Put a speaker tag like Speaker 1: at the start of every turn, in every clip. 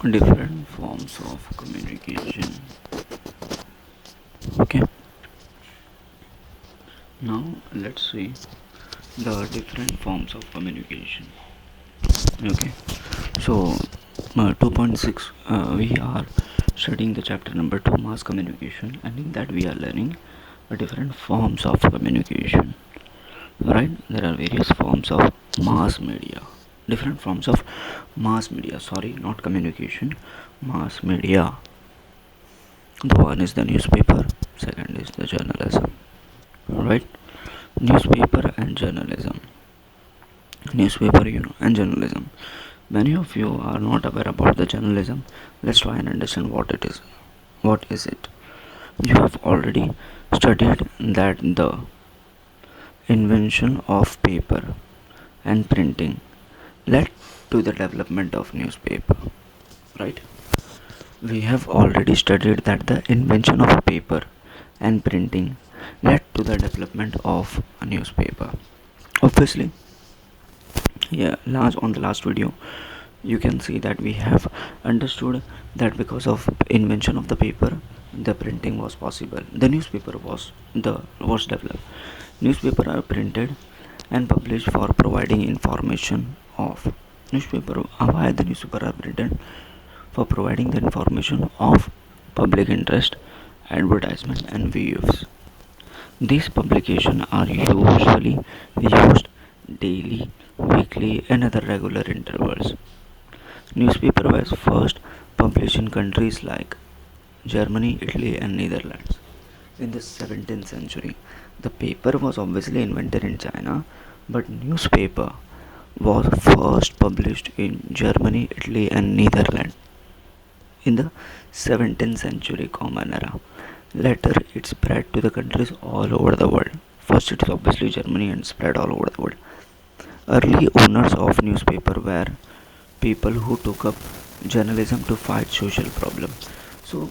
Speaker 1: different forms of communication. Okay, now let's see the different forms of communication. Okay, so 2.6 we are studying the chapter number 2, mass communication, and in that we are learning different forms of communication. Right, there are various forms of mass media, different forms of mass media, sorry, not communication, mass media. The one is the newspaper, second is the journalism. Right, newspaper and journalism. Newspaper, and journalism. Many of you are not aware about the journalism. Let's try and understand what it is. What is it? You have already studied that the invention of paper and printing led to the development of newspaper. Right? We have already studied that the invention of paper and printing led to the development of a newspaper. Obviously, yeah, on the last video, you can see that we have understood that because of invention of the paper, the printing was possible. The newspaper was developed. Newspaper are printed and published for providing information of newspaper. Why the newspaper are printed? For providing the information of public interest, advertisement, and views. These publications are usually used daily, weekly, and other regular intervals. Newspaper was first published in countries like Germany, Italy, and Netherlands. In the 17th century, the paper was obviously invented in China, but newspaper was first published in Germany, Italy, and Netherlands in the 17th century Common Era. Later, it spread to the countries all over the world. First, it is obviously Germany and spread all over the world. Early owners of newspaper were people who took up journalism to fight social problems. So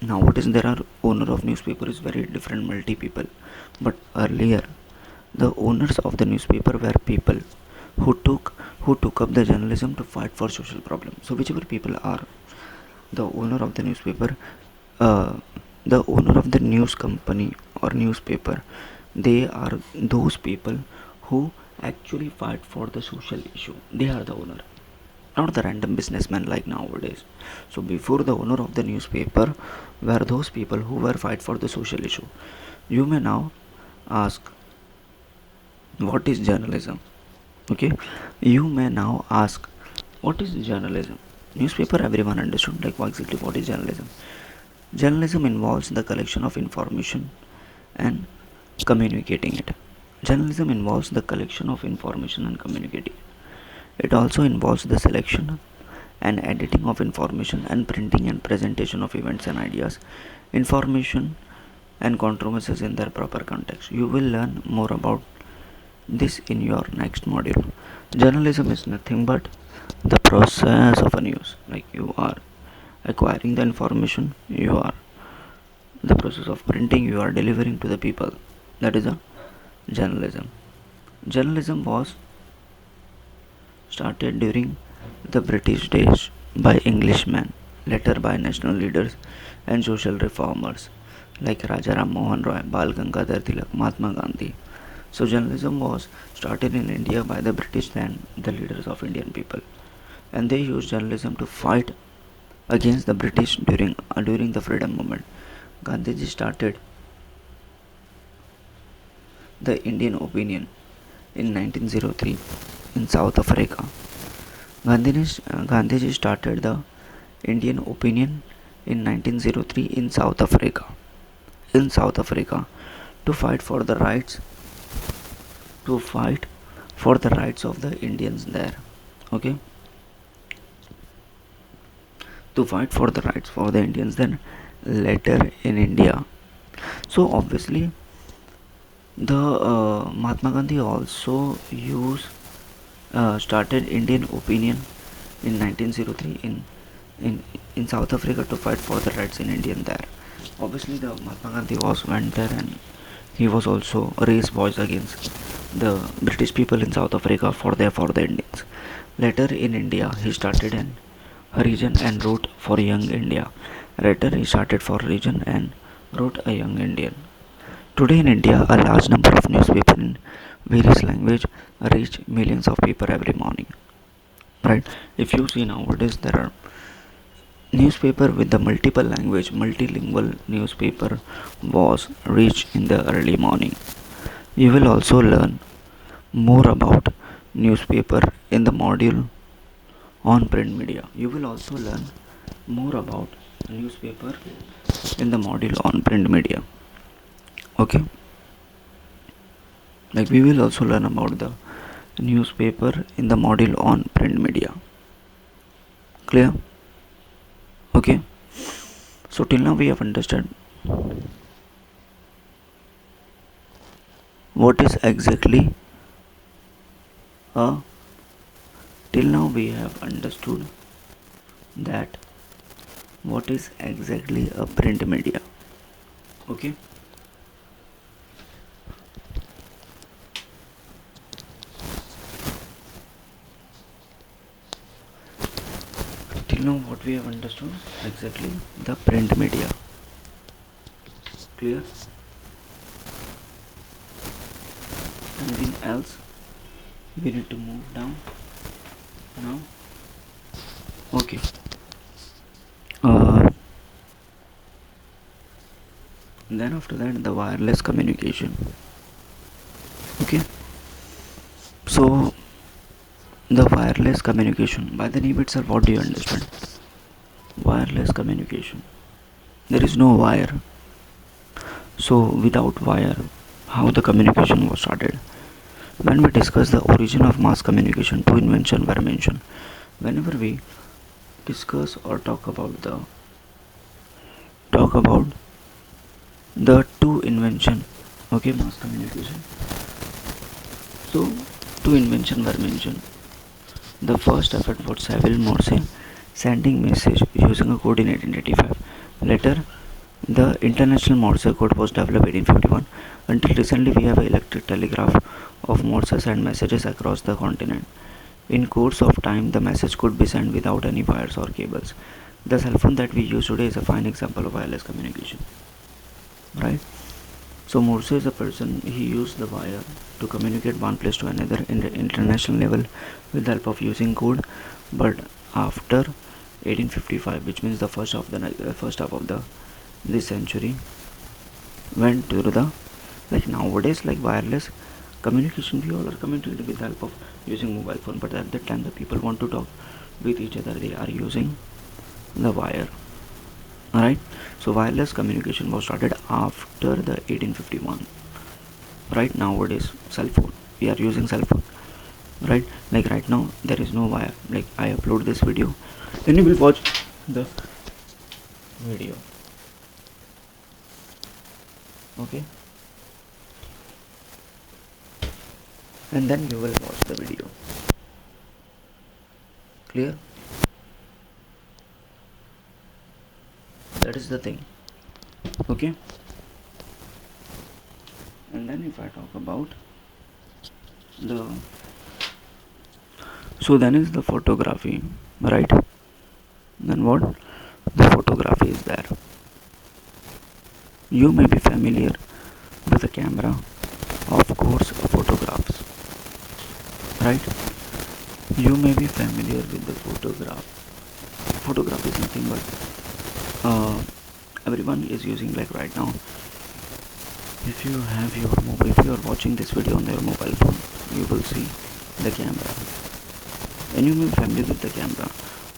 Speaker 1: nowadays there are owner of newspaper is very different multi people, but earlier the owners of the newspaper were people who took up the journalism to fight for social problems. So whichever people are the owner of the newspaper, uh, the owner of the news company or newspaper, they are those people who actually fight for the social issue. They are the owner, not the random businessman like nowadays. So before, the owner of the newspaper were those people who were fight for the social issue. You may now ask, what is journalism? Okay, you may now ask, what is journalism? Newspaper, everyone understood, like exactly what is journalism. Journalism involves the collection of information and communicating it. Journalism involves the collection of information and communicating. It also involves the selection and editing of information and printing and presentation of events and ideas, information and controversies in their proper context. You will learn more about this in your next module. Journalism is nothing but the process of a news. Like you are acquiring the information, you are the process of printing, you are delivering to the people. That is a journalism. Journalism was started during the British days by Englishmen, later by national leaders and social reformers like Raja Ram Mohan Roy, Bal Gangadhar Tilak, Mahatma Gandhi. So journalism was started in India by the British, then the leaders of Indian people, and they used journalism to fight against the British during the freedom movement. Gandhiji started the Indian Opinion in 1903 in South Africa. Gandhiji started the Indian Opinion in 1903 in South Africa. In South Africa, to fight for the rights, to fight for the rights of the Indians there. Okay, to fight for the rights for the Indians. Then later in India. So obviously, the Mahatma Gandhi also started Indian Opinion in 1903 in South Africa to fight for the rights in Indian there. Obviously, the Mahatma Gandhi went there and he was also raised voice against the British people in South Africa for the Indians. Later in India, he started an region and wrote for Young India. Later, he started for region and wrote a Young Indian. Today in India, a large number of newspapers in various languages reach millions of people every morning. Right? If you see nowadays, there are newspaper with the multiple language, multilingual newspaper was reached in the early morning. You will also learn more about newspaper in the module on print media. You will also learn more about newspaper in the module on print media. Okay, like we will also learn about the newspaper in the module on print media. Clear? Okay, so till now we have understood what is exactly a till now we have understood that what is exactly a print media. Okay, till now what we have understood exactly the print media. Clear? Anything else we need to move down now? Okay, then after that the wireless communication. Okay, so the wireless communication, by the name itself, what do you understand? Wireless communication, there is no wire. So without wire, how the communication was started? When we discuss the origin of mass communication, two inventions were mentioned. Whenever we discuss or talk about the two invention, okay, mass communication, so two inventions were mentioned. The first effort was Saville Morse sending message using a code in 1885. Later, the International Morse code was developed in 1851. Until recently, we have an electric telegraph of Morse send messages across the continent. In course of time, the message could be sent without any wires or cables. The cell phone that we use today is a fine example of wireless communication. Right? So Morse is a person, he used the wire to communicate one place to another in the international level with the help of using code. But after 1855, which means the first half of the this century, went to the, like nowadays, like wireless communication, we all are communicating with the help of using mobile phone. But at that time, the people want to talk with each other, they are using the wire. Alright, so wireless communication was started after the 1851. Right, nowadays cell phone, we are using cell phone. Right, like right now there is no wire. Like I upload this video, then you will watch the video. Okay, and then you will watch the video. Clear? That is the thing. Okay, and then if I talk about the, so then is the photography, right? Then what? The photography is there. You may be familiar with the camera, of course, photographs, right? You may be familiar with the photograph. Photograph is nothing but everyone is using, like right now. If you have your mobile, if you are watching this video on your mobile phone, you will see the camera, and you may be familiar with the camera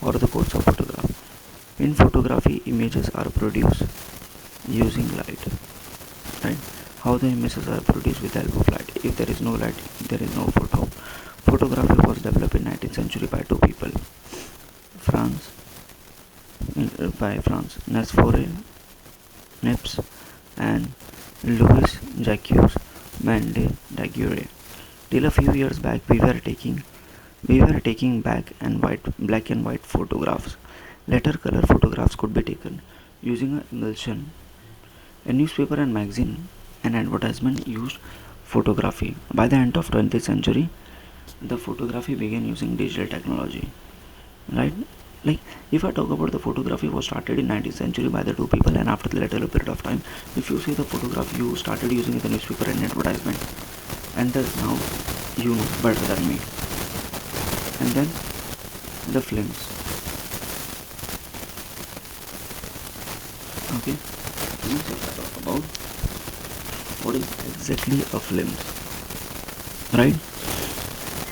Speaker 1: or the course of photograph. In photography, images are produced using light, right? How the images are produced with the help of light. If there is no light, there is no photo. Photography was developed in 19th century by two people, France, Nesphore Nips and Louis Jacques Mende Daguerre. Till a few years back, we were taking black and white photographs. Later, color photographs could be taken using an emulsion. A newspaper and magazine and advertisement used photography. By the end of 20th century, the photography began using digital technology. Right? Like, if I talk about the photography was started in 19th century by the two people, and after the later period of time, if you see the photograph, you started using the newspaper and advertisement, and now you know better than me. And then the films. Okay, films, if I talk about what is exactly a film, right?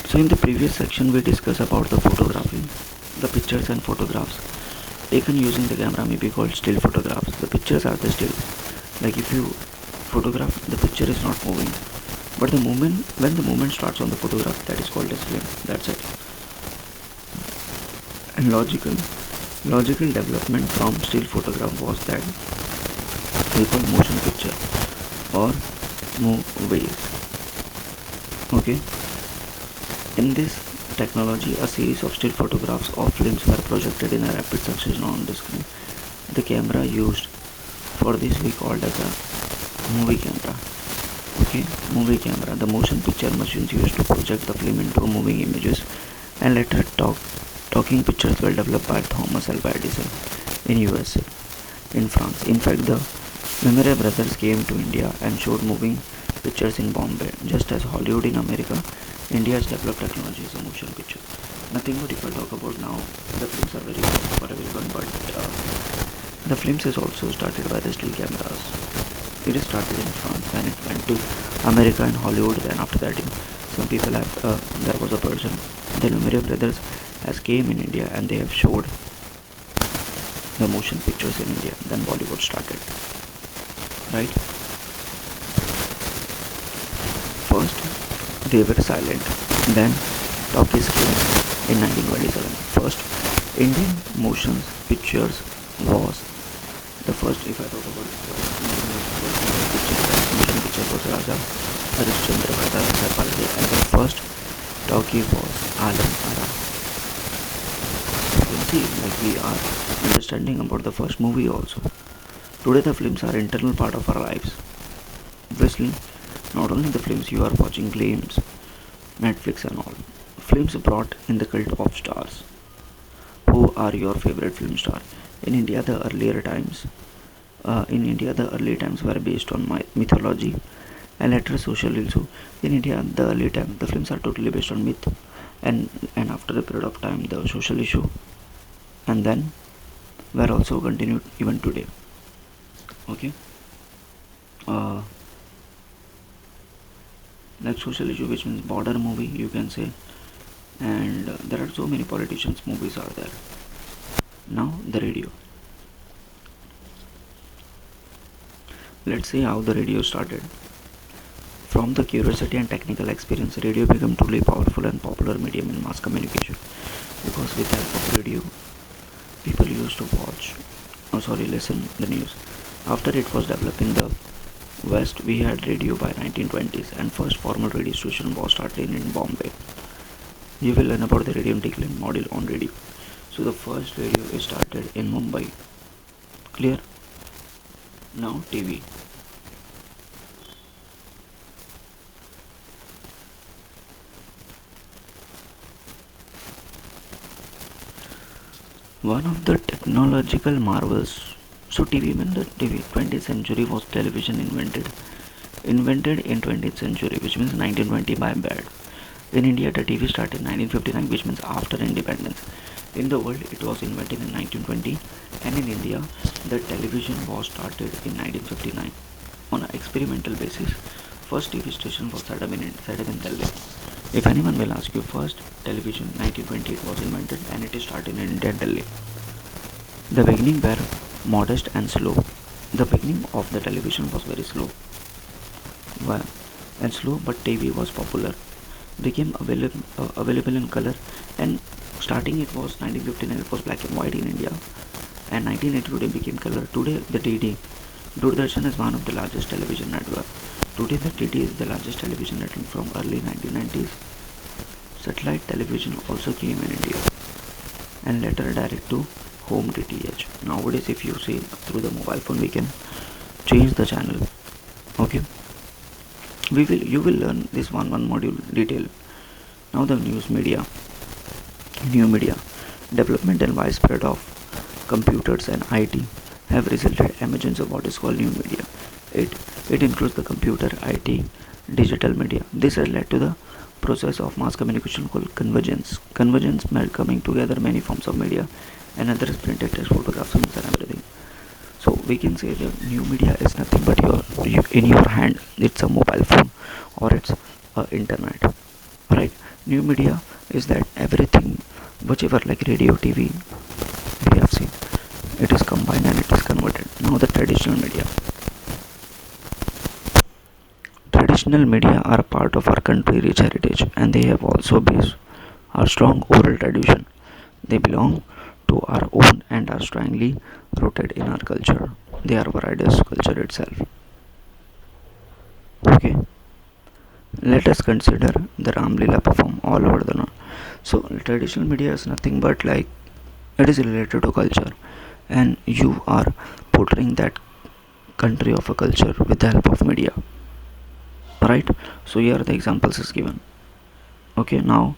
Speaker 1: So in the previous section we discussed about the photography. The pictures and photographs taken using the camera may be called still photographs. The pictures are the still. Like, if you photograph, the picture is not moving, but the moment when the movement starts on the photograph, that is called as film. That's it. And logical development from still photograph was that we call motion picture or movies. Okay. In this technology, a series of still photographs or films were projected in a rapid succession on the screen. The camera used for this we called as a movie camera. Okay, movie camera. The motion picture machines used to project the film into moving images, and later talking pictures were developed by Thomas Alva Edison in USA, in France. In fact, the Lumiere brothers came to India and showed moving pictures in Bombay. Just as Hollywood in America, India's developed technology is a motion picture. Nothing but if I talk about now, the films are very for everyone, but the films is also started by the still cameras. It is started in France, then it went to America and Hollywood. Then after that, some people have there was a person, the Lumiere brothers, has came in India and they have showed the motion pictures in India. Then Bollywood started, right? First, they were silent. Then, talkies came in 1927. First, Indian motion pictures was the first. If I talk about motion picture was Raja Harishchandra Bhattacharya, and the first talkie was Alam Ara. You can see, like, we are understanding about the first movie also. Today, the films are internal part of our lives. Obviously, not only the films you are watching, games, Netflix and all. Films brought in the cult of stars. Who are your favorite film star? In India, the early times were based on mythology and later social issue. In India, the early time, the films are totally based on myth, and after a period of time, the social issue, and then were also continued even today. Okay. Like social issue, which means border movie, you can say, and there are so many politicians movies are there. Now the radio. Let's see how the radio started. From the curiosity and technical experience, radio became truly powerful and popular medium in mass communication, because with the help of radio, people used to listen the news. After it was developed in the West, we had radio by 1920s, and first formal radio station was started in Bombay. You will learn about the radio integral model on radio. So the first radio is started in Mumbai. Clear? Now TV. One of the technological marvels. So TV, when the 20th century was television invented in 20th century, which means 1920 by Baird. In India, the TV started in 1959, which means after independence. In the world, it was invented in 1920, and in India, the television was started in 1959 on an experimental basis. First TV station was set up in Delhi. If anyone will ask you, first television 1920 it was invented and it is started in India, Delhi. The beginning were modest and slow. The beginning of the television was very slow. And slow, but TV was popular. Became available in color, and starting it was 1959 it was black and white in India, and 1982 it became color. Today the DD Doordarshan is one of the largest television network. Today the DD is the largest television network from early 1990s. Satellite television also came in India, and later direct to home DTH. Nowadays, if you see through the mobile phone, we can change the channel. Okay, you will learn this one module detail. Now the new media. Development and widespread of computers and IT have resulted emergence of what is called new media. It it includes the computer, IT, digital media. This has led to the process of mass communication called convergence. Convergence meant coming together many forms of media and others printed text, photographs, films, and everything. So we can say that new media is nothing but in your hand. It's a mobile phone or it's internet, right? New media is that everything, whichever like radio, TV, we have seen, it is combined and it is converted. Now the traditional media are a part of our country rich heritage, and they have also based our strong oral tradition. They belong to our own and are strongly rooted in our culture. They are varieties culture itself. Okay, let us consider the Ramlila perform all over the north. So traditional media is nothing but like it is related to culture, and you are portraying that country of a culture with the help of media, right? So here the examples is given. Okay, now